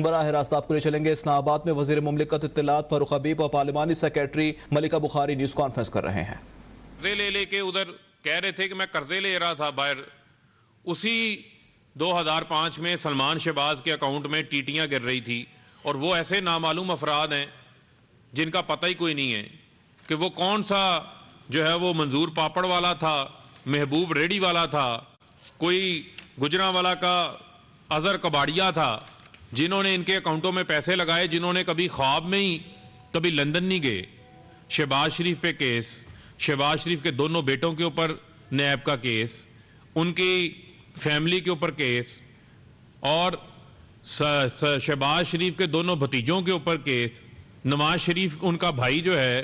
براہ راست آپ کو لے چلیں گے اسلام آباد میں وزیر مملکت اطلاعات فاروق حبیب اور پارلیمانی سیکریٹری ملکہ بخاری نیوز کانفرنس کر رہے ہیں۔ قرضے لے کے ادھر کہہ رہے تھے کہ میں قرضے لے رہا تھا باہر، اسی 2005 میں سلمان شہباز کے اکاؤنٹ میں ٹیٹیاں گر رہی تھی، اور وہ ایسے نامعلوم افراد ہیں جن کا پتہ ہی کوئی نہیں ہے کہ وہ کون سا جو ہے وہ منظور پاپڑ والا تھا، محبوب ریڈی والا تھا، کوئی گجرانوالہ کا اظہر کباڑیا تھا، جنہوں نے ان کے اکاؤنٹوں میں پیسے لگائے، جنہوں نے کبھی خواب میں ہی کبھی لندن نہیں گئے۔ شہباز شریف پہ کیس، شہباز شریف کے دونوں بیٹوں کے اوپر نیب کا کیس، ان کی فیملی کے اوپر کیس، اور شہباز شریف کے دونوں بھتیجوں کے اوپر کیس، نواز شریف ان کا بھائی جو ہے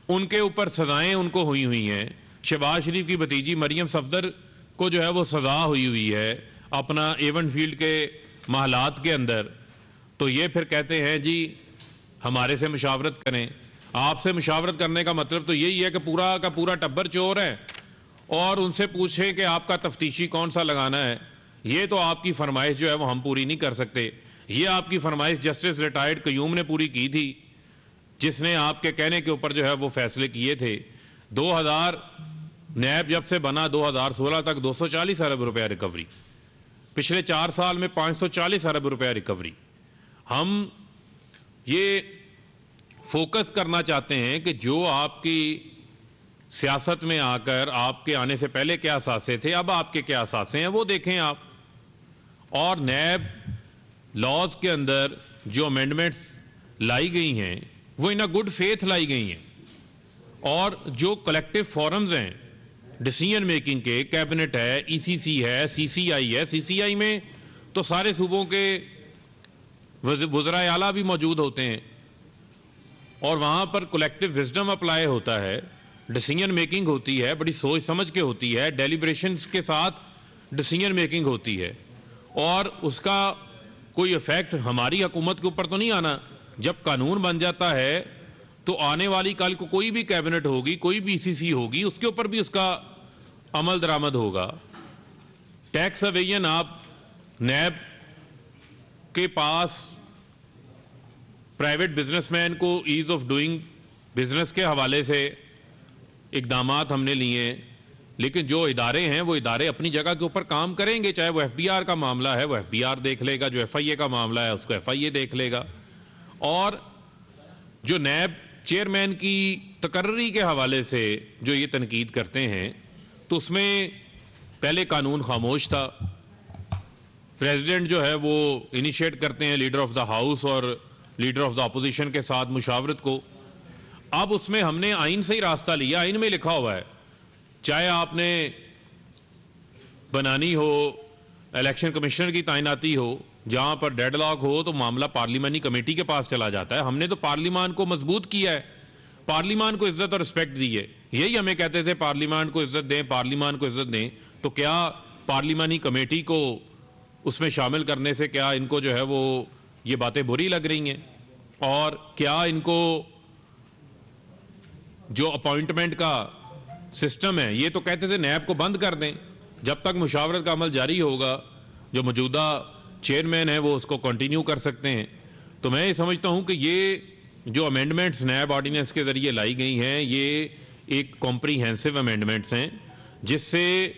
ان کے اوپر سزائیں ان کو ہوئی ہیں، شہباز شریف کی بھتیجی مریم صفدر کو جو ہے وہ سزا ہوئی ہے اپنا ایون فیلڈ کے محلات کے اندر۔ تو یہ پھر کہتے ہیں جی ہمارے سے مشاورت کریں۔ آپ سے مشاورت کرنے کا مطلب تو یہی ہے کہ پورا کا پورا ٹبر چور ہے، اور ان سے پوچھیں کہ آپ کا تفتیشی کون سا لگانا ہے۔ یہ تو آپ کی فرمائش جو ہے وہ ہم پوری نہیں کر سکتے۔ یہ آپ کی فرمائش جسٹس ریٹائرڈ قیوم نے پوری کی تھی، جس نے آپ کے کہنے کے اوپر جو ہے وہ فیصلے کیے تھے۔ 2000 نیب جب سے بنا 2016 تک 240 ارب روپیہ ریکوری، پچھلے 4 سال میں 540 ارب روپیہ ریکوری۔ ہم یہ فوکس کرنا چاہتے ہیں کہ جو آپ کی سیاست میں آ کر آپ کے آنے سے پہلے کیا اثاثے تھے، اب آپ کے کیا اثاثے ہیں وہ دیکھیں آپ۔ اور نیب لاز کے اندر جو امینڈمنٹس لائی گئی ہیں وہ ان گڈ فیتھ لائی گئی ہیں، اور جو کلیکٹو فورمز ہیں ڈیسیژن میکنگ کے، کیبنٹ ہے، ای سی سی ہے، سی سی آئی ہے۔ سی سی آئی میں تو سارے صوبوں کے وزرائے اعلیٰ بھی موجود ہوتے ہیں، اور وہاں پر کلیکٹو وزڈم اپلائی ہوتا ہے، ڈیسیژن میکنگ ہوتی ہے، بڑی سوچ سمجھ کے ہوتی ہے، ڈیلیبریشنز کے ساتھ ڈیسیژن میکنگ ہوتی ہے، اور اس کا کوئی ایفیکٹ ہماری حکومت کے اوپر تو نہیں آنا۔ جب قانون بن جاتا ہے تو آنے والی کل کو کوئی بھی کیبنٹ ہوگی، کوئی بھی سی سی ہوگی، اس کے اوپر بھی اس کا عمل درآمد ہوگا۔ ٹیکس ایویژن، آپ نیب کے پاس پرائیویٹ بزنس مین کو ایز آف ڈوئنگ بزنس کے حوالے سے اقدامات ہم نے لیے ہیں، لیکن جو ادارے ہیں وہ ادارے اپنی جگہ کے اوپر کام کریں گے۔ چاہے وہ ایف بی آر کا معاملہ ہے وہ ایف بی آر دیکھ لے گا، جو ایف آئی اے کا معاملہ ہے اس کو ایف آئی اے دیکھ لے گا۔ اور جو نیب چیئرمین کی تقرری کے حوالے سے جو یہ تنقید کرتے ہیں، تو اس میں پہلے قانون خاموش تھا، پریزیڈنٹ جو ہے وہ انیشیٹ کرتے ہیں لیڈر آف دا ہاؤس اور لیڈر آف دا اپوزیشن کے ساتھ مشاورت کو۔ اب اس میں ہم نے آئین سے ہی راستہ لیا، آئین میں لکھا ہوا ہے چاہے آپ نے بنانی ہو الیکشن کمشنر کی تعیناتی ہو، جہاں پر ڈیڈ لاک ہو تو معاملہ پارلیمانی کمیٹی کے پاس چلا جاتا ہے۔ ہم نے تو پارلیمان کو مضبوط کیا ہے، پارلیمان کو عزت اور رسپیکٹ دی ہے۔ یہی ہمیں کہتے تھے پارلیمان کو عزت دیں، پارلیمان کو عزت دیں، تو کیا پارلیمانی کمیٹی کو اس میں شامل کرنے سے کیا ان کو جو ہے وہ یہ باتیں بری لگ رہی ہیں؟ اور کیا ان کو جو اپوائنٹمنٹ کا سسٹم ہے، یہ تو کہتے تھے نیب کو بند کر دیں، جب تک مشاورت کا عمل جاری ہوگا جو موجودہ چیئرمین ہے وہ اس کو کنٹینیو کر سکتے ہیں۔ تو میں یہ سمجھتا ہوں کہ یہ جو امینڈمنٹس نیب آرڈیننس کے ذریعے لائی گئی ہیں یہ ایک کمپریہنسو امینڈمنٹس ہیں، جس سے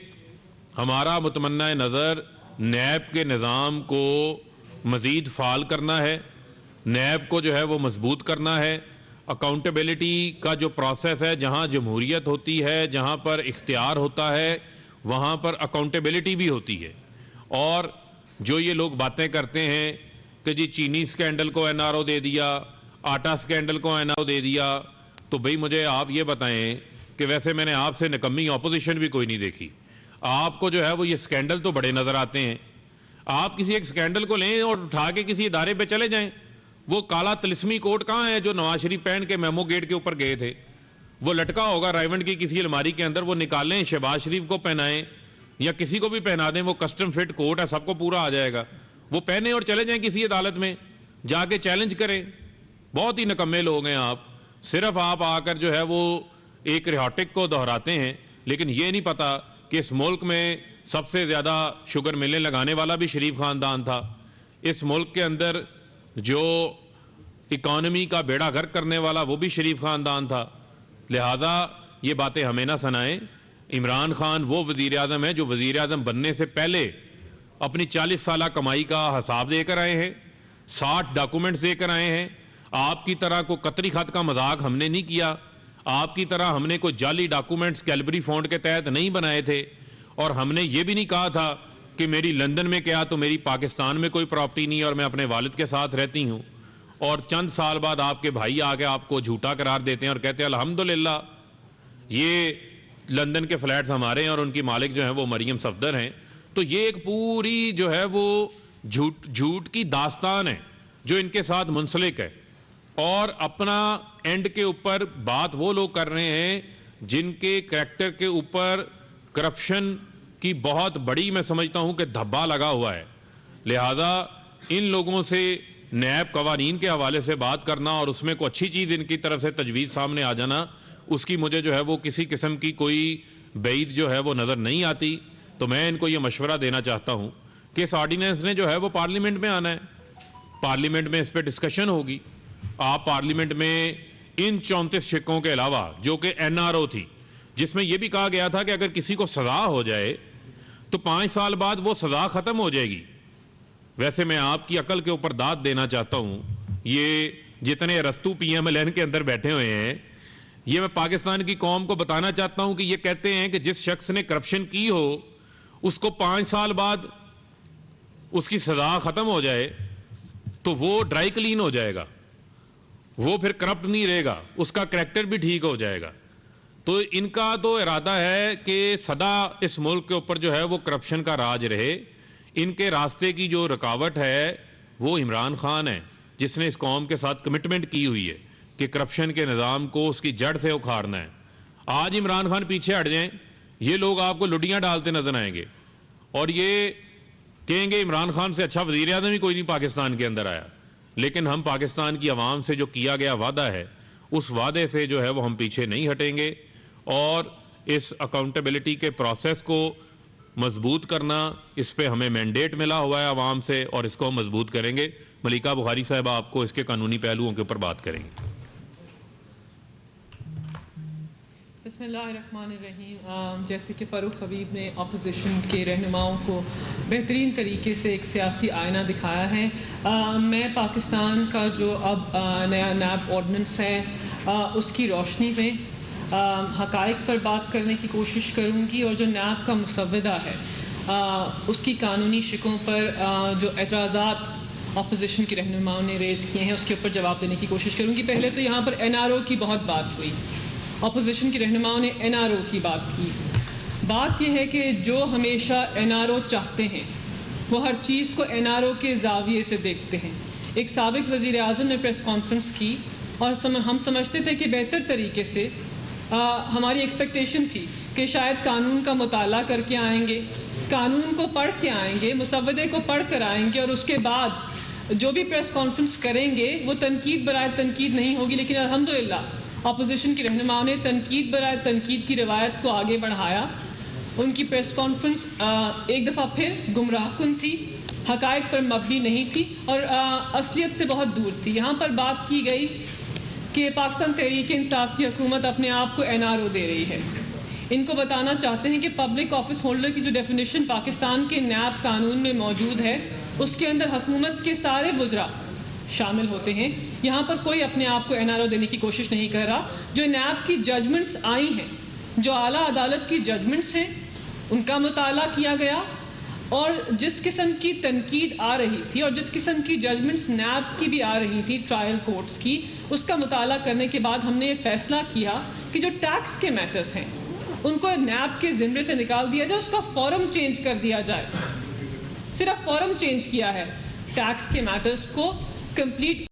ہمارا متمنہ نظر نیب کے نظام کو مزید فعال کرنا ہے، نیب کو جو ہے وہ مضبوط کرنا ہے۔ اکاؤنٹیبلٹی کا جو پروسیس ہے، جہاں جمہوریت ہوتی ہے، جہاں پر اختیار ہوتا ہے، وہاں پر اکاؤنٹیبلٹی بھی ہوتی ہے۔ اور جو یہ لوگ باتیں کرتے ہیں کہ جی چینی سکینڈل کو این آر او دے دیا، آٹا سکینڈل کو این آر او دے دیا، تو بھئی مجھے آپ یہ بتائیں کہ ویسے میں نے آپ سے نکمی اپوزیشن بھی کوئی نہیں دیکھی، آپ کو جو ہے وہ یہ سکینڈل تو بڑے نظر آتے ہیں۔ آپ کسی ایک سکینڈل کو لیں اور اٹھا کے کسی ادارے پہ چلے جائیں، وہ کالا تلسمی کوٹ کہاں ہے جو نواز شریف پہن کے میمو گیٹ کے اوپر گئے تھے؟ وہ لٹکا ہوگا رائیونڈ کی کسی الماری کے اندر، وہ نکالیں، شہباز شریف کو پہنائیں یا کسی کو بھی پہنا دیں، وہ کسٹم فٹ کوٹ ہے، سب کو پورا آ جائے گا، وہ پہنے اور چلے جائیں کسی عدالت میں جا کے چیلنج کریں۔ بہت ہی نکمے لوگ ہیں آپ، صرف آپ آ کر جو ہے وہ ایک ریہوٹک کو دہراتے ہیں، لیکن یہ نہیں پتا کہ اس ملک میں سب سے زیادہ شوگر ملیں لگانے والا بھی شریف خاندان تھا۔ اس ملک کے اندر جو اکانومی کا بیڑا غرق کرنے والا وہ بھی شریف خاندان تھا. لہذا یہ باتیں ہمیں نہ سنائیں. عمران خان وہ وزیر اعظم ہے جو وزیر اعظم بننے سے پہلے اپنی 40 سالہ کمائی کا حساب دے کر آئے ہیں, 60 ڈاکومنٹس دے کر آئے ہیں. آپ کی طرح کو قطری خط کا مذاق ہم نے نہیں کیا, آپ کی طرح ہم نے کوئی جعلی ڈاکومنٹس کیلبری فونڈ کے تحت نہیں بنائے تھے, اور ہم نے یہ بھی نہیں کہا تھا کہ میری لندن میں کیا تو میری پاکستان میں کوئی پراپرٹی نہیں اور میں اپنے والد کے ساتھ رہتی ہوں. اور چند سال بعد آپ کے بھائی آگے آپ کو جھوٹا قرار دیتے ہیں اور کہتے ہیں الحمدللہ یہ لندن کے فلیٹس ہمارے ہیں اور ان کی مالک جو ہیں وہ مریم صفدر ہیں. تو یہ ایک پوری جو ہے وہ جھوٹ کی داستان ہے جو ان کے ساتھ منسلک ہے, اور اپنا اینڈ کے اوپر بات وہ لوگ کر رہے ہیں جن کے کریکٹر کے اوپر کرپشن کی بہت بڑی میں سمجھتا ہوں کہ دھبا لگا ہوا ہے. لہذا ان لوگوں سے نیب قوانین کے حوالے سے بات کرنا اور اس میں کوئی اچھی چیز ان کی طرف سے تجویز سامنے آ جانا, اس کی مجھے جو ہے وہ کسی قسم کی کوئی بعید جو ہے وہ نظر نہیں آتی. تو میں ان کو یہ مشورہ دینا چاہتا ہوں کہ اس آرڈیننس نے جو ہے وہ پارلیمنٹ میں آنا ہے, پارلیمنٹ میں اس پہ ڈسکشن ہوگی. آپ پارلیمنٹ میں ان 34 شقوں کے علاوہ جو کہ NRO تھی جس میں یہ بھی کہا گیا تھا کہ اگر کسی کو سزا ہو جائے تو 5 سال بعد وہ سزا ختم ہو جائے گی. ویسے میں آپ کی عقل کے اوپر داد دینا چاہتا ہوں, یہ جتنے رستو PMLN کے اندر بیٹھے ہوئے ہیں, یہ میں پاکستان کی قوم کو بتانا چاہتا ہوں کہ یہ کہتے ہیں کہ جس شخص نے کرپشن کی ہو اس کو 5 سال بعد اس کی سزا ختم ہو جائے تو وہ ڈرائی کلین ہو جائے گا, وہ پھر کرپٹ نہیں رہے گا, اس کا کریکٹر بھی ٹھیک ہو جائے گا. تو ان کا تو ارادہ ہے کہ سدا اس ملک کے اوپر جو ہے وہ کرپشن کا راج رہے. ان کے راستے کی جو رکاوٹ ہے وہ عمران خان ہے جس نے اس قوم کے ساتھ کمٹمنٹ کی ہوئی ہے کہ کرپشن کے نظام کو اس کی جڑ سے اکھاڑنا ہے. آج عمران خان پیچھے ہٹ جائیں, یہ لوگ آپ کو لڈیاں ڈالتے نظر آئیں گے اور یہ کہیں گے عمران خان سے اچھا وزیر اعظم ہی کوئی نہیں پاکستان کے اندر آیا. لیکن ہم پاکستان کی عوام سے جو کیا گیا وعدہ ہے اس وعدے سے جو ہے وہ ہم پیچھے نہیں ہٹیں گے, اور اس اکاؤنٹیبلٹی کے پروسیس کو مضبوط کرنا, اس پہ ہمیں مینڈیٹ ملا ہوا ہے عوام سے اور اس کو ہم مضبوط کریں گے. ملکہ بخاری صاحبہ آپ کو اس کے قانونی پہلوؤں کے اوپر بات کریں گے. بسم اللہ الرحمن الرحیم. جیسے کہ فاروق حبیب نے اپوزیشن کے رہنماؤں کو بہترین طریقے سے ایک سیاسی آئینہ دکھایا ہے, میں پاکستان کا جو اب نیا نیب آرڈیننس ہے اس کی روشنی میں حقائق پر بات کرنے کی کوشش کروں گی, اور جو نیب کا مسودہ ہے اس کی قانونی شقوں پر جو اعتراضات اپوزیشن کے رہنماؤں نے ریز کیے ہیں اس کے اوپر جواب دینے کی کوشش کروں گی. پہلے تو یہاں پر NRO کی بہت بات ہوئی, اپوزیشن کے رہنماؤں نے NRO کی بات کی. بات یہ ہے کہ جو ہمیشہ NRO چاہتے ہیں وہ ہر چیز کو NRO کے زاویے سے دیکھتے ہیں. ایک سابق وزیر اعظم نے پریس کانفرنس کی اور ہم سمجھتے تھے کہ بہتر طریقے سے ہماری ایکسپیکٹیشن تھی کہ شاید قانون کا مطالعہ کر کے آئیں گے, قانون کو پڑھ کے آئیں گے, مسودے کو پڑھ کر آئیں گے, اور اس کے بعد جو بھی پریس کانفرنس کریں گے وہ تنقید برائے تنقید نہیں ہوگی. لیکن الحمدللہ اپوزیشن کے رہنماؤں نے تنقید برائے تنقید کی روایت کو آگے بڑھایا. ان کی پریس کانفرنس ایک دفعہ پھر گمراہ کن تھی, حقائق پر مبنی نہیں تھی اور اصلیت سے بہت دور تھی. یہاں پر بات کی گئی کہ پاکستان تحریک انصاف کی حکومت اپنے آپ کو NRO دے رہی ہے. ان کو بتانا چاہتے ہیں کہ پبلک آفس ہولڈر کی جو ڈیفینیشن پاکستان کے نیب قانون میں موجود ہے اس کے اندر حکومت کے سارے وزراء شامل ہوتے ہیں. یہاں پر کوئی اپنے آپ کو NRO دینے کی کوشش نہیں کر رہا. جو نیب کی ججمنٹس آئی ہیں, جو اعلیٰ عدالت کی ججمنٹس ہیں, ان کا مطالعہ کیا گیا, اور جس قسم کی تنقید آ رہی تھی اور جس قسم کی ججمنٹس نیب کی بھی آ رہی تھی ٹرائل کورٹس کی, اس کا مطالعہ کرنے کے بعد ہم نے یہ فیصلہ کیا کہ جو ٹیکس کے میٹرز ہیں ان کو نیب کے زمرے سے نکال دیا جائے, اس کا فورم چینج کر دیا جائے. صرف فورم چینج کیا ہے, ٹیکس کے میٹرز کو کمپلیٹ